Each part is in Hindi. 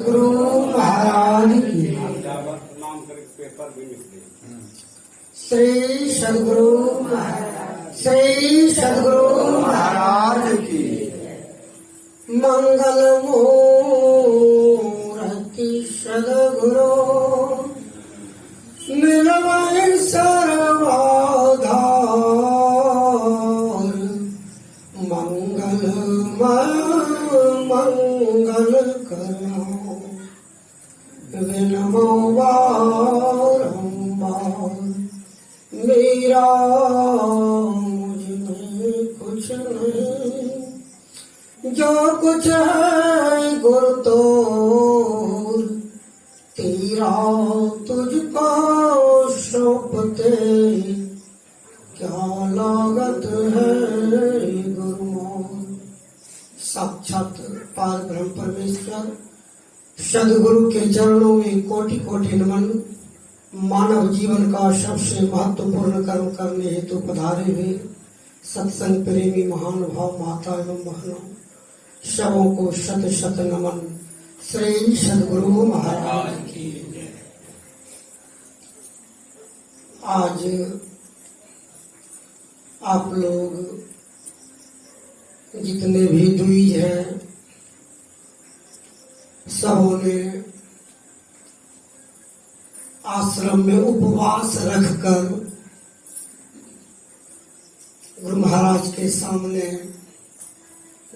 गुरु महाराज की श्री सद्गुरु महाराज की मंगल मूर्ति सद्गुरु निर्मल सर्वाधार मंगल मंगल करो विनमो बारंबार मेरा मुझमें कुछ नहीं जो कुछ है गुरु तो तेरा तुझको सौंपते क्या लागत है गुरु। साक्षात पार ब्रह्म परमेश्वर सदगुरु के चरणों में कोटि कोटि नमन। मानव जीवन का सबसे महत्वपूर्ण कर्म करने हेतु पधारे हुए सत्संग प्रेमी महान भाव माता एवं बहनों सबों को शत शत नमन। श्री सदगुरु महाराज की जय। आज आप लोग जितने भी द्विज हैं सबों ने आश्रम में उपवास रखकर गुरु महाराज के सामने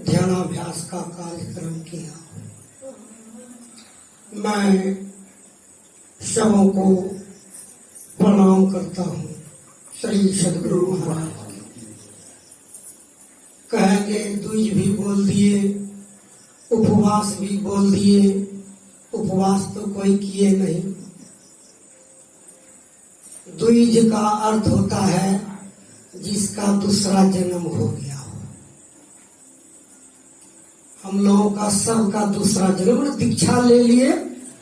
ध्यानाभ्यास का कार्यक्रम किया। मैं सबों को प्रणाम करता हूँ। श्री सद्गुरु महाराज कहेंगे द्विज भी बोल दिए, उपवास भी बोल दिए। उपवास तो कोई किए नहीं। द्विज का अर्थ होता है जिसका दूसरा जन्म हो गया हो। हम लोगों का सबका दूसरा जन्म, दीक्षा ले लिए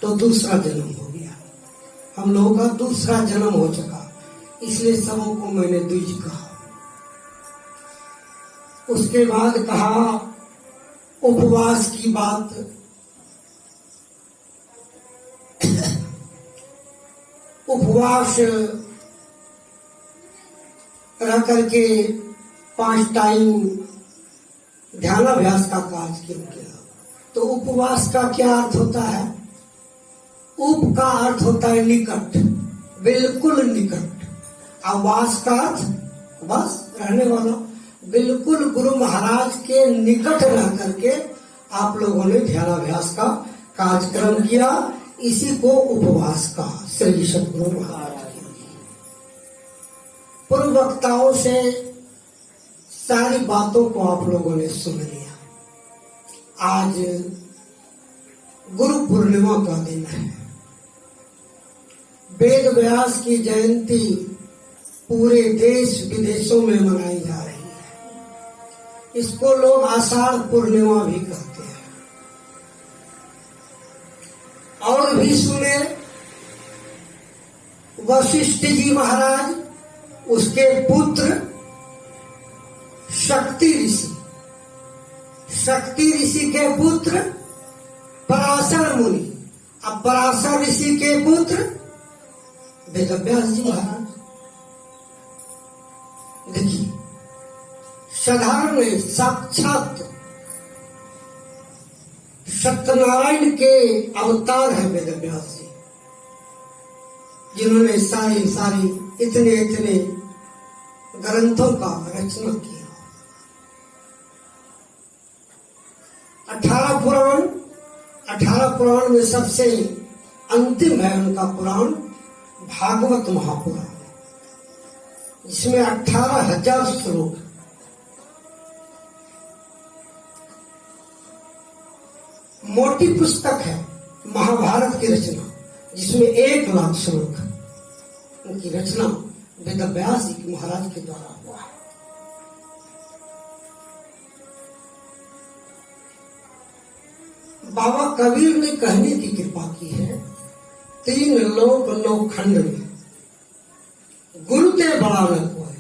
तो दूसरा जन्म हो गया। हम लोगों का दूसरा जन्म हो चुका, इसलिए सबों को मैंने द्विज कहा। उसके बाद कहा उपवास की बात। उपवास रह करके 5 टाइम ध्यानाभ्यास का कार्य किया। तो उपवास का क्या अर्थ होता है? उप का अर्थ होता है निकट, बिल्कुल निकट। आवास का अर्थ बस रहने वाला। बिल्कुल गुरु महाराज के निकट रह करके आप लोगों ने ध्यानाभ्यास का कार्यक्रम किया। इसी को उपवास कहा। श्री सद्गुरु महाराज पूर्व वक्ताओं से सारी बातों को आप लोगों ने सुन लिया। आज गुरु पूर्णिमा का दिन है। वेद व्यास की जयंती पूरे देश विदेशों में मनाई जा रही है। इसको लोग आषाढ़ पूर्णिमा भी कहते हैं। और भी सुने वशिष्ठ जी महाराज, उसके पुत्र शक्ति ऋषि, शक्ति ऋषि के पुत्र पराशर मुनि, अब पराशर ऋषि के पुत्र वेदव्यास जी महाराज। देखिए साधारण साक्षात सत्यनारायण के अवतार है वेदव्यास जी, जिन्होंने सारी इतने ग्रंथों का रचना किया। 18 पुराण में सबसे अंतिम है उनका पुराण भागवत महापुराण, जिसमें 18,000 श्लोक। मोटी पुस्तक है महाभारत की रचना, जिसमें 1,00,000 श्लोक। उनकी रचना वेदव्यास जी महाराज के द्वारा हुआ है। बाबा कबीर ने कहने की कृपा की है, 3 लोक 9 खंड में गुरु ते बड़ा न कोई।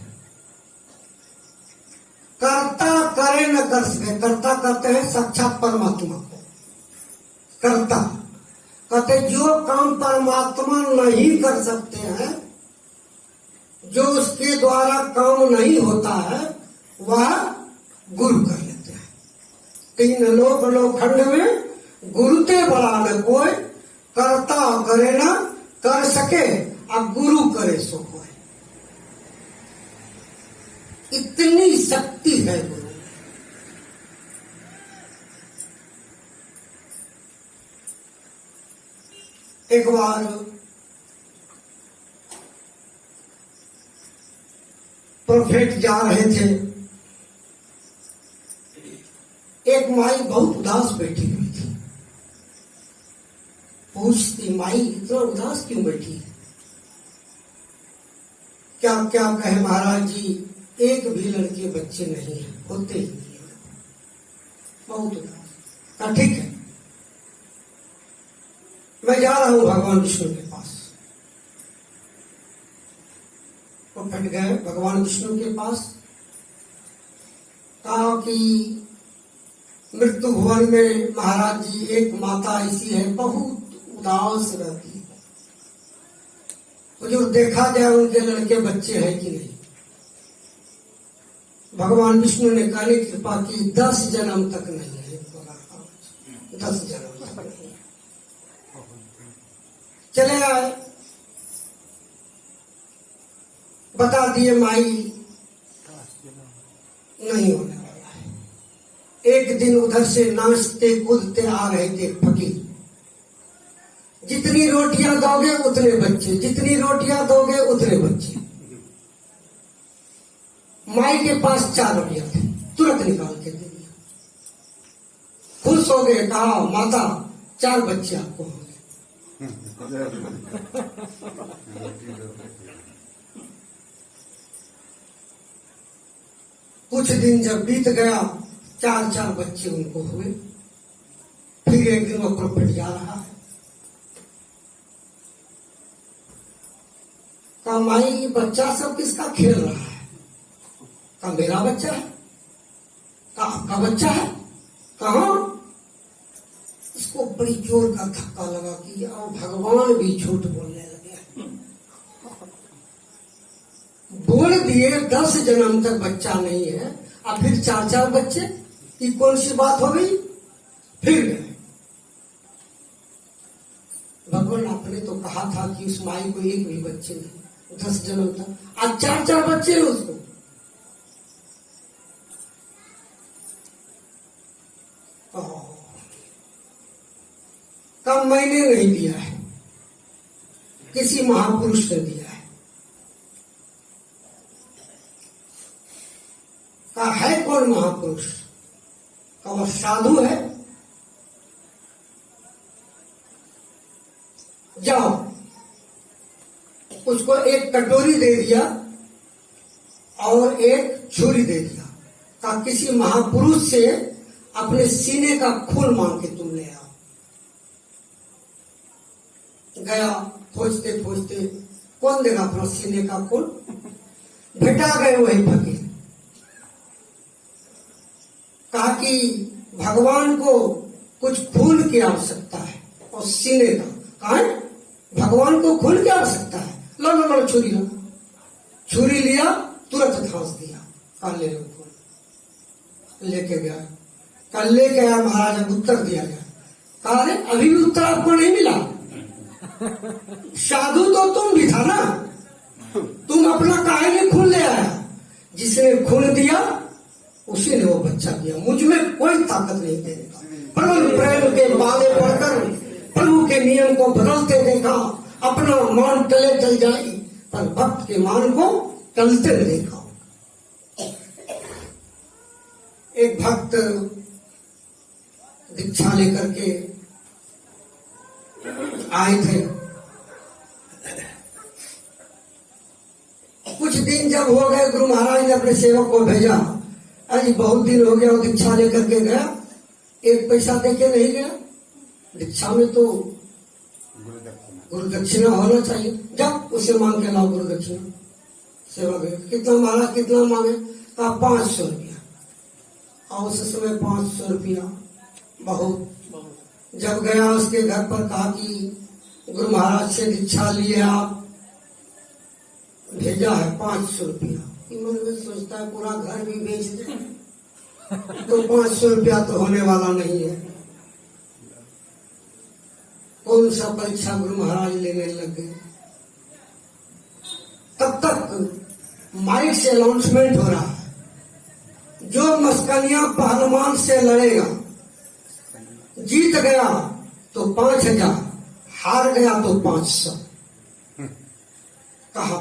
कर्ता करे न कर सके। कर्ता करते हैं साक्षात परमात्मा को। कर्ता कहते जो काम परमात्मा नहीं कर सकते हैं, जो उसके द्वारा काम नहीं होता है, वह गुरु कर लेते हैं। तीन लोक लोखंड में गुरुते बड़ा न कोई, करता करे न कर सके, अब गुरु करे सो कोई। इतनी शक्ति है गुरु। एक बार प्रोफेट जा रहे थे, एक माई बहुत उदास बैठी हुई थी। पूछती, माई इतना उदास क्यों बैठी है? क्या क्या कहे महाराज जी, एक भी लड़के बच्चे नहीं है, होते ही नहीं है, बहुत उदास। कहा ठीक है, मैं जा रहा हूं भगवान विष्णु के पास। वो फट गए भगवान विष्णु के पास। कहा कि मृत्यु भवन में महाराज जी एक माता ऐसी है, बहुत उदास रहती है, मुझे देखा जाए उनके लड़के बच्चे हैं कि नहीं। भगवान विष्णु ने काली कृपा की, 10 जन्म तक नहीं है, 10 जन्म तक नहीं है। चले आए, बता दिए माई नहीं होने वाला है। एक दिन उधर से नाचते कूदते आ रहे थे फकीर। जितनी रोटियां दोगे उतने बच्चे, जितनी रोटियां दोगे उतने बच्चे। माई के पास 4 रोटियां थी, तुरंत निकाल के दे दिया। खुश हो गए, कहा माता 4 बच्चे आपको होंगे। कुछ दिन जब बीत गया, 4 बच्चे उनको हुए। फिर एक दिन वो प्रोफेट जा रहा है, कहा माई बच्चा सब किसका खेल रहा है? कहा मेरा बच्चा है। कहा आपका बच्चा है? कहा? इसको बड़ी जोर का धक्का लगा कि और भगवान भी झूठ बोलने लगे। बोल दिए 10 जन्म तक बच्चा नहीं है, और फिर 4 बच्चे, ये कौन सी बात हो गई? फिर गए भगवान, आपने तो कहा था कि उस माई को एक भी बच्चे नहीं, 10 जन्म तक, आज 4 बच्चे हैं उसको। कब मैंने नहीं दिया है, किसी महापुरुष ने दिया है। कहा है कौन महापुरुष? कहा वो साधु है। जाओ, उसको एक कटोरी दे दिया और एक छुरी दे दिया। कहा किसी महापुरुष से अपने सीने का खून मांग के तुम ले आओ। गया, खोजते खोजते, कौन देगा अपना सीने का खून? भेटा गए वही फकीर। कहा कि भगवान को कुछ खून की आवश्यकता है और सीने का। कहा है भगवान को खून की आवश्यकता है, लो लो लो छुरी लो। छुरी लिया, तुरंत घास दिया। कहा ले लो खून। लेके गया, कल लेके आया महाराज, उत्तर दिया गया। कहा अरे अभी भी उत्तर आपको नहीं मिला। साधु तो तुम भी था ना, तुम अपना काहे में खून ले आया? जिसने खून दिया उसी ने वो बच्चा दिया। मुझ में कोई ताकत नहीं देने का। प्रभु प्रेम के बाले पढ़कर प्रभु के नियम को बदलते देखा, अपना मान टले टल जाए, पर भक्त के मान को टलते देखा। एक भक्त दीक्षा लेकर के आए थे। कुछ दिन जब हो गए, गुरु महाराज ने अपने सेवक को भेजा, आज बहुत दिन हो गया, वो दीक्षा लेकर के गया, एक पैसा देके नहीं गया। दीक्षा में तो गुरु दक्षिणा होना चाहिए। जब उसे मांग के लाओ गुरु दक्षिणा। सेवक कितना महाराज कितना मांगे? कहा 500 रुपया। और उस समय 500 रुपया बहुत। जब गया उसके घर पर, कहा कि गुरु महाराज से दीक्षा लिए आप, भेजा है 500 रुपया। मन में सोचता है पूरा घर भी बेच दे तो 500 रुपया तो होने वाला नहीं है। कौन सा परीक्षा गुरु महाराज लेने लग गए। तब तक माइक से अनाउंसमेंट हो रहा है, जो मस्कनिया पहलवान से लड़ेगा, जीत गया तो 5000, हार गया तो 500। कहा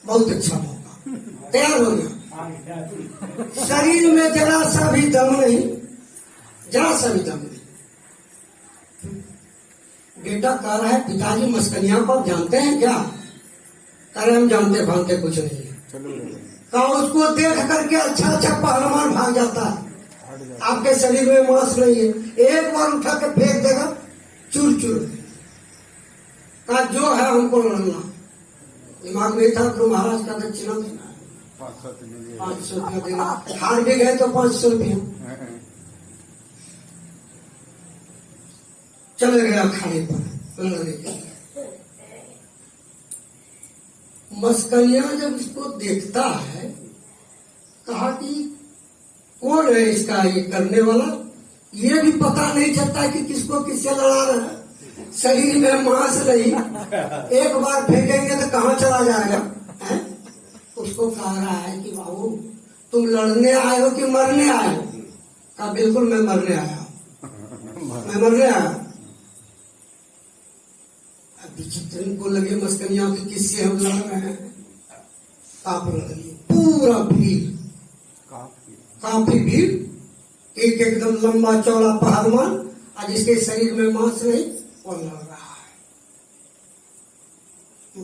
बहुत अच्छा मौका, तैयार हो गया। शरीर में जरा सा भी दम नहीं, जरा सा भी दम नहीं। बेटा कह रहा है पिताजी मस्कनिया को आप जानते हैं क्या? कह रहे हम जानते भानते कुछ नहीं है। कहा उसको देख करके अच्छा अच्छा पहलवान भाग जाता है, आपके शरीर में मांस नहीं है, एक बार उठा के फेंक देगा चूर चूर। कहा जो है हमको लड़ना। दिमाग में था गुरु महाराज का दक्षिणा देना है, 500 रुपया देना, हार भी गए तो 500 रुपया। चले गया खाने पर लड़ने के लिए। मस्कनिया जब इसको देखता है, कहा कि कौन है इसका ये करने वाला, ये भी पता नहीं चलता कि किसको किससे लड़ा रहा है। शरीर में मांस नहीं, एक बार फेंकेंगे तो कहाँ चला जाएगा है? उसको कह रहा है कि बाबू तुम लड़ने आए हो कि मरने आए हो? कहा बिल्कुल मैं मरने आया, मैं मरने आया। विचित्र इनको लगे मस्कनिया की किससे हम लड़ रहे हैं। आप लड़ लिए, पूरा भीड़, काफी भीड़, एक एकदम लंबा चौड़ा पहलवान, आज जिसके शरीर में मांस नहीं, वो लड़ रहा है।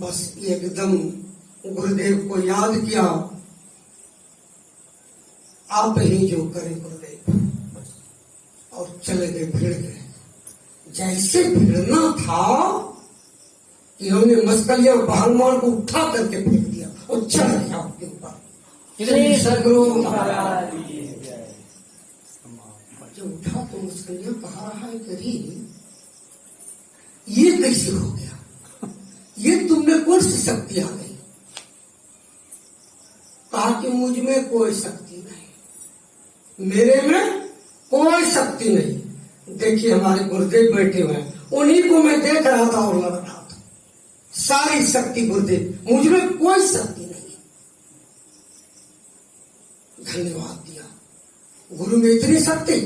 बस एकदम गुरुदेव को याद किया, आप ही जो करें गुरुदेव, और चले गए, भिड़ गए। जैसे भिड़ना था कि हमने मस्कलिया पहलवान को उठा करके फेंक दिया और चढ़ गया उसके ऊपर। जब उठा तो मस्कलिया कहा रहा है करीब ये कैसे हो गया, ये तुमने कौन सी शक्ति आ गई? कहा कि मुझ में कोई शक्ति नहीं, मेरे में कोई शक्ति नहीं। देखिए हमारे गुरुदेव बैठे हुए हैं, उन्हीं को मैं देख रहा था और लड़ रहा था। सारी शक्ति गुरुदेव, मुझ में कोई शक्ति नहीं। धन्यवाद दिया। गुरु में इतनी शक्ति,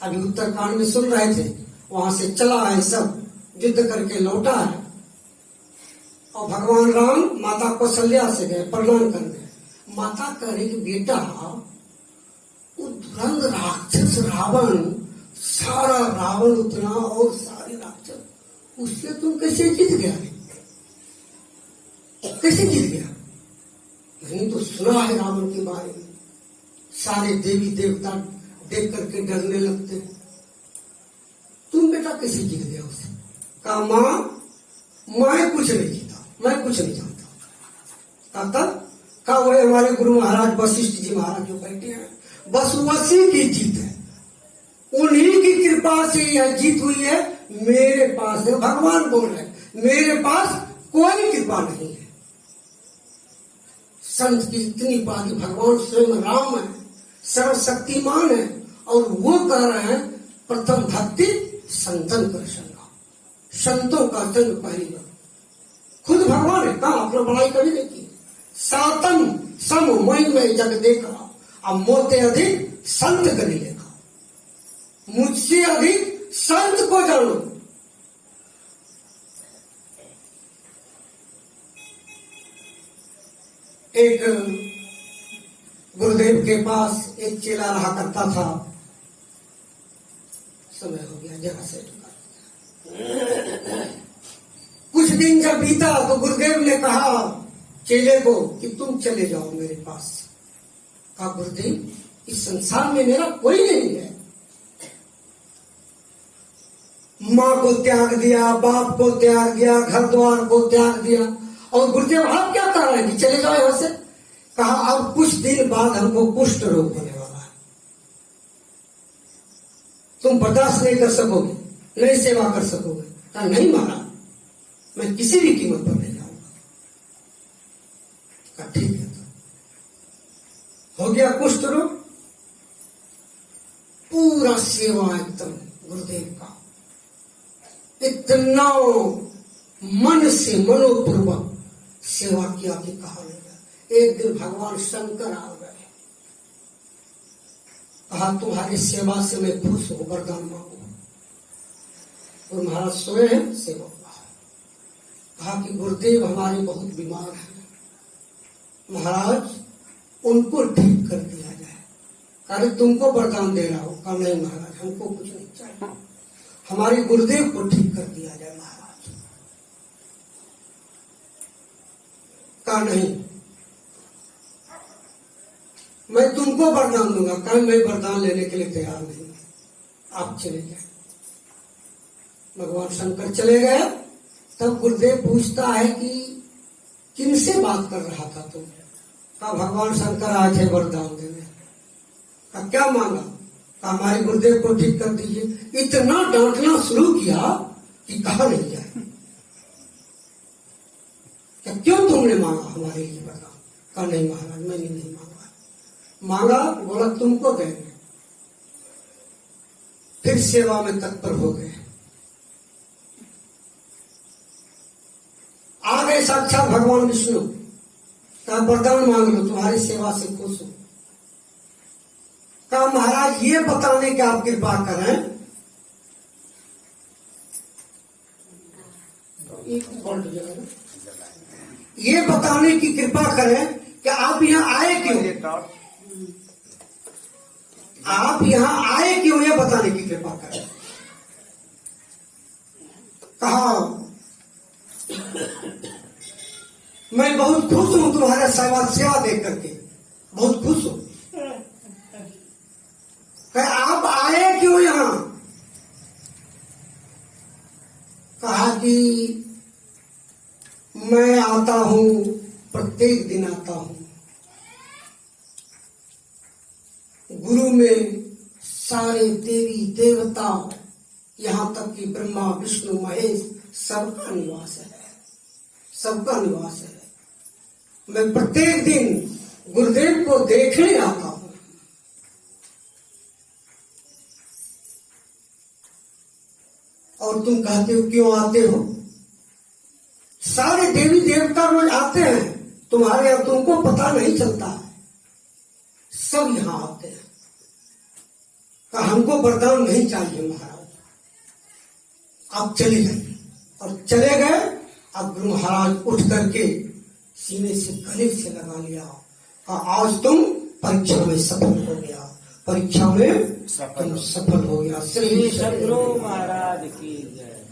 अभी उत्तरकांड में सुन रहे थे, वहां से चला है, सब युद्ध करके लौटा है। और भगवान राम माता कौशल्या से गए प्रणाम करने। माता कह रही कि बेटा वो धुरंध राक्षस रावण, सारा रावण उतना और सारे राक्षस, उससे तुम कैसे जीत गया? कैसे जीत गया? नहीं तो सुना है रावण के बारे में, सारे देवी देवता देख करके डरने लगते। तुम बेटा कैसे जीत गया उसे? कहा माँ मैं कुछ नहीं जीता, मैं कुछ नहीं जानता। तब कहा वो हमारे गुरु महाराज वशिष्ठ जी महाराज जो बैठे हैं, बस वसी की जीत है, उन्हीं की कृपा से यह जीत हुई है। मेरे पास है, भगवान बोल रहे मेरे पास कोई कृपा नहीं है। संत की इतनी बात, भगवान स्वयं राम है, सर्वशक्तिमान है, और वो कह रहे हैं प्रथम भक्ति संतन कर संगा, संतों का संग पहली बार। खुद भगवान है, कहा अपना बड़ाई कभी नहीं की। सातम सम मई में जग देखा, अब मोते अधिक संत करी देखा, मुझसे अधिक संत को जानो। एक गुरुदेव के पास एक चेला रहा करता था। समय हो गया, जगह से कुछ दिन जब बीता तो गुरुदेव ने कहा चेले को कि तुम चले जाओ मेरे पास। कहा गुरुदेव इस संसार में मेरा कोई नहीं है। माँ को त्याग दिया, बाप को त्याग दिया, घर द्वार को त्याग दिया, और गुरुदेव आप क्या कह रहे हैं कि चले जाओ यहां से? कहा अब कुछ दिन बाद हमको कुष्ठ रोग होने वाला है, तुम बर्दाश्त नहीं कर सकोगे, नहीं सेवा कर सकोगे? कहा नहीं महाराज, मैं किसी भी कीमत पर नहीं जाऊंगा। कहा ठीक है। तो हो गया कुष्ठ रोग, पूरा सेवा एकदम गुरुदेव का, इतना मन से मनोपूर्वक सेवा किया कि कहा नहीं गया। एक दिन भगवान शंकर आ गए, कहा तुम्हारी सेवा से मैं खुश हूं, वरदान मांगू। और महाराज सोए हैं, सेवक कहा कि गुरुदेव हमारे बहुत बीमार हैं, महाराज उनको ठीक कर दिया जाए। अरे तुमको वरदान दे रहा हूं। कहा नहीं महाराज, हमको कुछ नहीं चाहिए, हमारे गुरुदेव को ठीक कर दिया जाए महाराज। कहा नहीं, मैं तुमको वरदान दूंगा। कहा मैं वरदान लेने के लिए तैयार नहीं, आप चले जाए। भगवान शंकर चले गए। तब गुरुदेव पूछता है कि किनसे बात कर रहा था तुम? कहा भगवान शंकर आए थे वरदान देने। कहा क्या मांगा? कहा हमारे गुरुदेव को ठीक कर दीजिए। इतना डांटना शुरू किया कि कहा नहीं जाए। क्या क्यों तुमने मांगा हमारे लिए वरदान? कहा नहीं महाराज, मैंने नहीं मांगा। मांगा, बोला तुमको देंगे। फिर सेवा में तत्पर हो गए। आ गए साक्षात भगवान विष्णु। कहा वरदान मांग लो, तुम्हारी सेवा से खुश हूं। कहा महाराज ये बताने की आप कृपा करें, ये बताने की कृपा करें कि आप यहाँ आए क्यों? आप यहाँ आए क्यों, ये बताने की कृपा करें। कहा मैं बहुत खुश हूं तुम्हारा सेवा देख करके, बहुत खुश हूं। आप आए क्यों यहां? कहा कि मैं आता हूं, प्रत्येक दिन आता हूं। गुरु में सारे देवी देवता, यहां तक कि ब्रह्मा विष्णु महेश सबका निवास है, सबका निवास है। मैं प्रत्येक दिन गुरुदेव को देखने आता हूं। और तुम कहते हो क्यों आते हो? सारे देवी देवता रोज आते हैं तुम्हारे यहाँ, तुमको पता नहीं चलता है, सब यहां आते हैं। कहा हमको वरदान नहीं चाहिए महाराज, आप चले जाइए। और चले गए। अब गुरु महाराज उठ करके सीने से गले से लगा लिया। आज तुम परीक्षा में सफल हो गया, परीक्षा में तुम सफल हो गया। श्री सद्गुरु महाराज की जय।